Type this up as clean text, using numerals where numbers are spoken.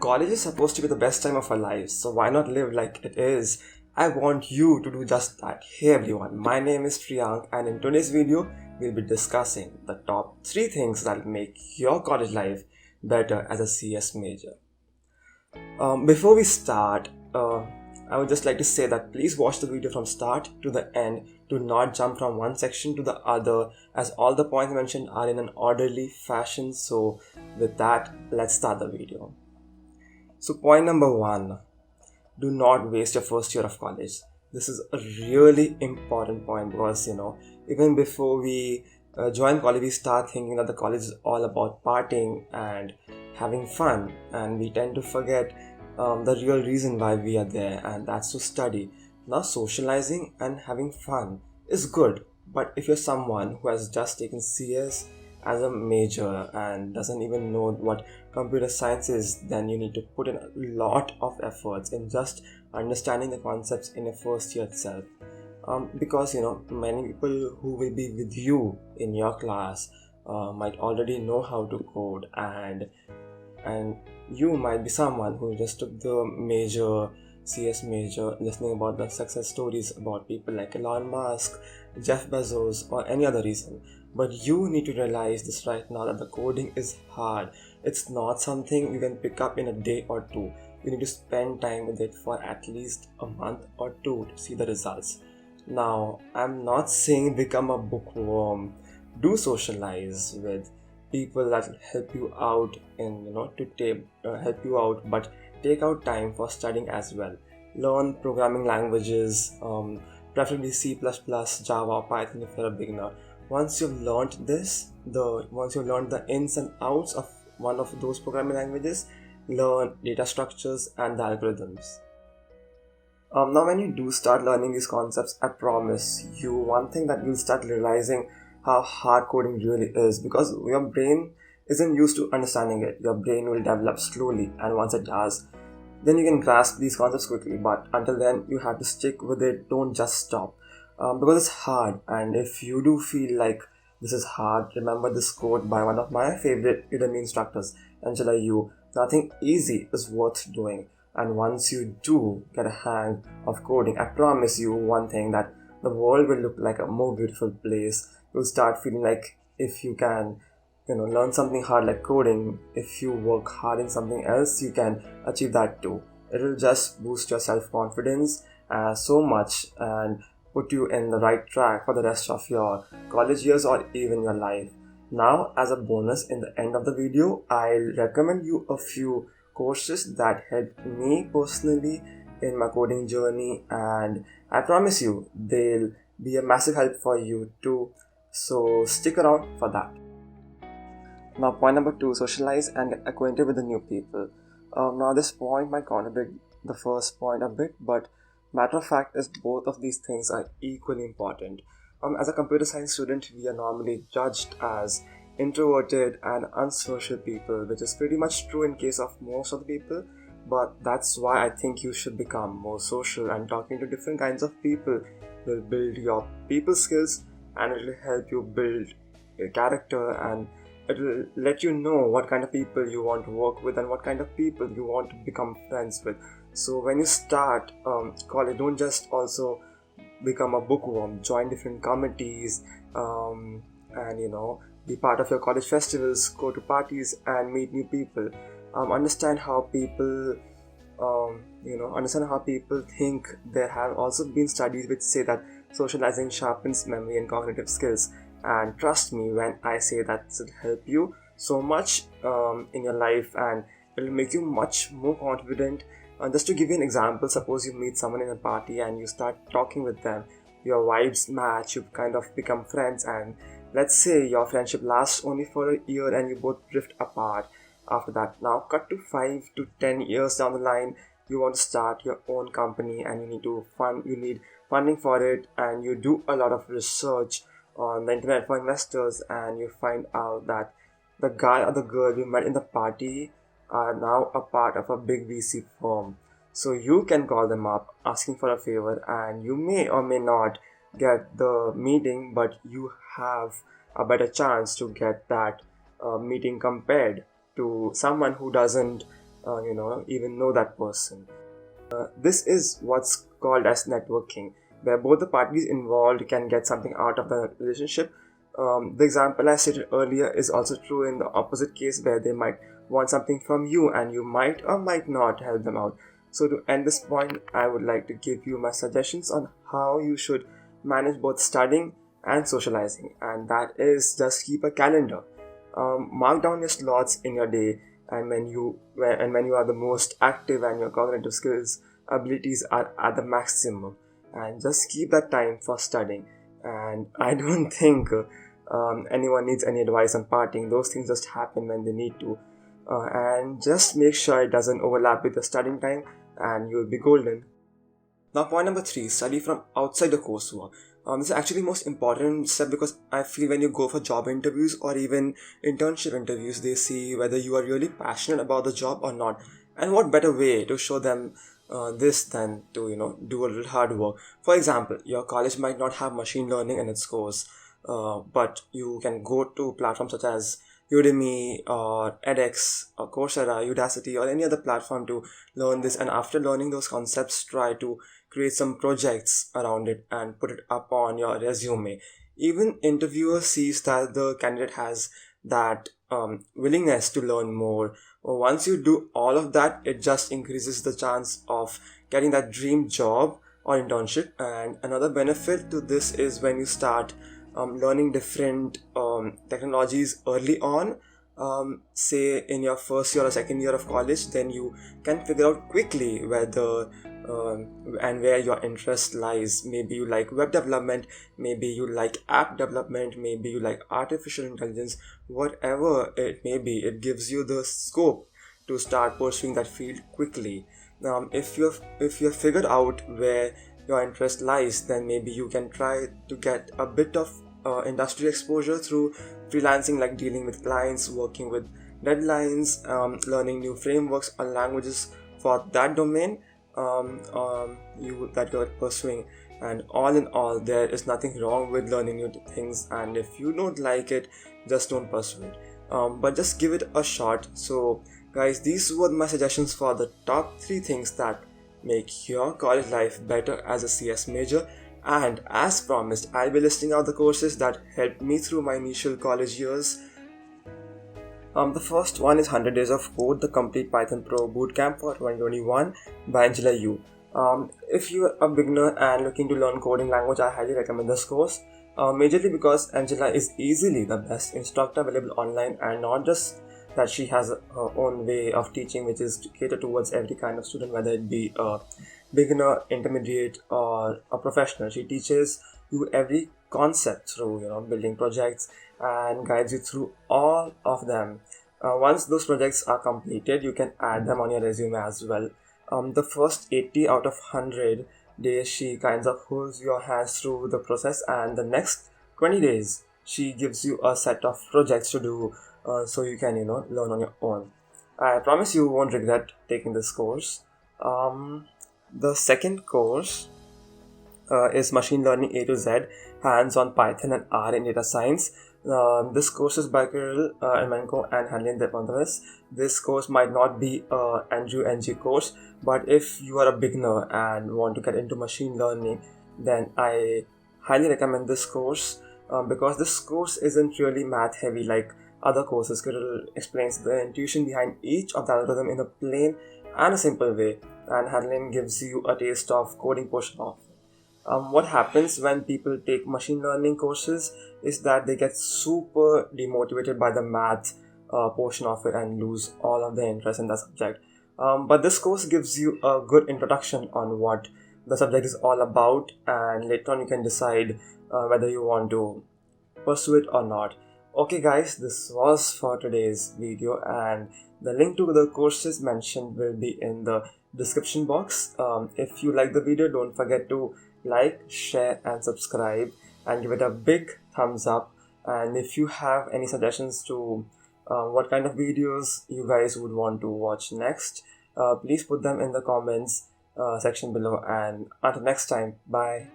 College is supposed to be the best time of our lives, so why not live like it is? I want you to do just that. Hey everyone, my name is Priyank, and in today's video, we'll be discussing the top 3 things that'll make your college life better as a CS major. Before we start, I would just like to say that please watch the video from start to the end. Do not jump from one section to the other, as all the points mentioned are in an orderly fashion. So, with that, let's start the video. So, point number 1, do not waste your first year of college. This is a really important point because even before we join college, we start thinking that the college is all about partying and having fun, and we tend to forget the real reason why we are there, and that's to study. Now, socializing and having fun is good, but if you're someone who has just taken CS as a major and doesn't even know what computer science is, then you need to put in a lot of efforts in just understanding the concepts in your first year itself. Because many people who will be with you in your class might already know how to code, and you might be someone who just took the major CS major, listening about the success stories about people like Elon Musk, Jeff Bezos, or any other reason. But you need to realize this right now, that the coding is hard. It's not something you can pick up in a day or two. You need to spend time with it for at least a month or two to see the results. Now, I'm not saying become a bookworm. Do socialize with people that will help you out help you out, but take out time for studying as well. Learn programming languages, preferably C++, Java, Python if you're a beginner. Once you've learned the ins and outs of one of those programming languages, learn data structures and the algorithms. Now when you do start learning these concepts, I promise you one thing, that you'll start realizing how hard coding really is, because your brain isn't used to understanding it. Your brain will develop slowly, and once it does, then you can grasp these concepts quickly, but until then you have to stick with it. Don't just stop, because it's hard. And if you do feel like this is hard, remember this quote by one of my favorite Udemy instructors, Angela Yu: nothing easy is worth doing. And once you do get a hang of coding, I promise you one thing, that the world will look like a more beautiful place. You'll start feeling like if you can learn something hard like coding, if you work hard in something else, you can achieve that too. It will just boost your self-confidence so much and put you in the right track for the rest of your college years or even your life. Now, as a bonus in the end of the video, I'll recommend you a few courses that helped me personally in my coding journey, and I promise you they'll be a massive help for you too. So stick around for that. Now, point number 2, socialize and get acquainted with the new people. Now, this point might contradict the first point a bit, but matter of fact is both of these things are equally important. As a computer science student, we are normally judged as introverted and unsocial people, which is pretty much true in case of most of the people. But that's why I think you should become more social, and talking to different kinds of people will build your people skills, and it will help you build your character, and it will let you know what kind of people you want to work with and what kind of people you want to become friends with. So when you start college, don't just also become a bookworm. Join different committees, and be part of your college festivals, go to parties and meet new people. Understand how people think. There have also been studies which say that socializing sharpens memory and cognitive skills, and trust me when I say that it will help you so much in your life, and it will make you much more confident. Just to give you an example, suppose you meet someone in a party and you start talking with them, your vibes match, you kind of become friends, and let's say your friendship lasts only for a year and you both drift apart after that. Now cut to 5 to 10 years down the line, you want to start your own company, and you need funding for it, and you do a lot of research on the internet for investors, and you find out that the guy or the girl you met in the party are now a part of a big VC firm. So you can call them up asking for a favor, and you may or may not get the meeting, but you have a better chance to get that meeting compared to someone who doesn't even know that person. This is what's called as networking, where both the parties involved can get something out of the relationship. The example I stated earlier is also true in the opposite case, where they might want something from you and you might or might not help them out. So, to end this point, I would like to give you my suggestions on how you should manage both studying and socializing, and that is just keep a calendar. Mark down your slots in your day, and when you are the most active and your cognitive skills abilities are at the maximum, and just keep that time for studying. And I don't think anyone needs any advice on partying. Those things just happen when they need to, and just make sure it doesn't overlap with the studying time, and you'll be golden. Now, point number 3, study from outside the coursework. This is actually the most important step, because I feel when you go for job interviews or even internship interviews, they see whether you are really passionate about the job or not. And what better way to show them this than to do a little hard work. For example, your college might not have machine learning in its course, but you can go to platforms such as Udemy or edX or Coursera, Udacity, or any other platform to learn this. And after learning those concepts, try to create some projects around it and put it up on your resume. Even interviewer sees that the candidate has that willingness to learn more. Once you do all of that, it just increases the chance of getting that dream job or internship. And another benefit to this is when you start learning different technologies early on, say in your first year or second year of college, then you can figure out quickly whether and where your interest lies. Maybe you like web development, maybe you like app development, maybe you like artificial intelligence. Whatever it may be, it gives you the scope to start pursuing that field quickly. If you've figured out where your interest lies, then maybe you can try to get a bit of industry exposure through freelancing, like dealing with clients, working with deadlines, learning new frameworks or languages for that domain that you're pursuing. And all in all, there is nothing wrong with learning new things, and if you don't like it, just don't pursue it, but just give it a shot. So guys, these were my suggestions for the top 3 things that make your college life better as a CS major. And as promised, I'll be listing out the courses that helped me through my initial college years. The first one is 100 Days of Code, the complete Python Pro Bootcamp for 2021 by Angela Yu. If you're a beginner and looking to learn coding language, I highly recommend this course, majorly because Angela is easily the best instructor available online, and not just that, she has her own way of teaching which is catered towards every kind of student, whether it be a beginner, intermediate, or a professional. She teaches you every concept through building projects and guides you through all of them. Once those projects are completed, you can add them on your resume as well. The first 80 out of 100 days, she kind of holds your hands through the process, and the next 20 days she gives you a set of projects to do, so you can learn on your own. I promise you won't regret taking this course. The second course is Machine Learning A to Z, Hands-on Python and R in Data Science. This course is by Kirill Emenko and Hanlin Depondavis. This course might not be a NG course, but if you are a beginner and want to get into machine learning, then I highly recommend this course, because this course isn't really math heavy like other courses. Kirill explains the intuition behind each of the algorithm in a plain and a simple way, and Hanlin gives you a taste of coding portion of it. What happens when people take machine learning courses is that they get super demotivated by the math portion of it and lose all of their interest in the subject. But this course gives you a good introduction on what the subject is all about, and later on you can decide whether you want to pursue it or not. Okay guys, this was for today's video, and the link to the courses mentioned will be in the description box. If you like the video, don't forget to like, share and subscribe, and give it a big thumbs up. And if you have any suggestions to what kind of videos you guys would want to watch next, please put them in the comments section below. And until next time, bye.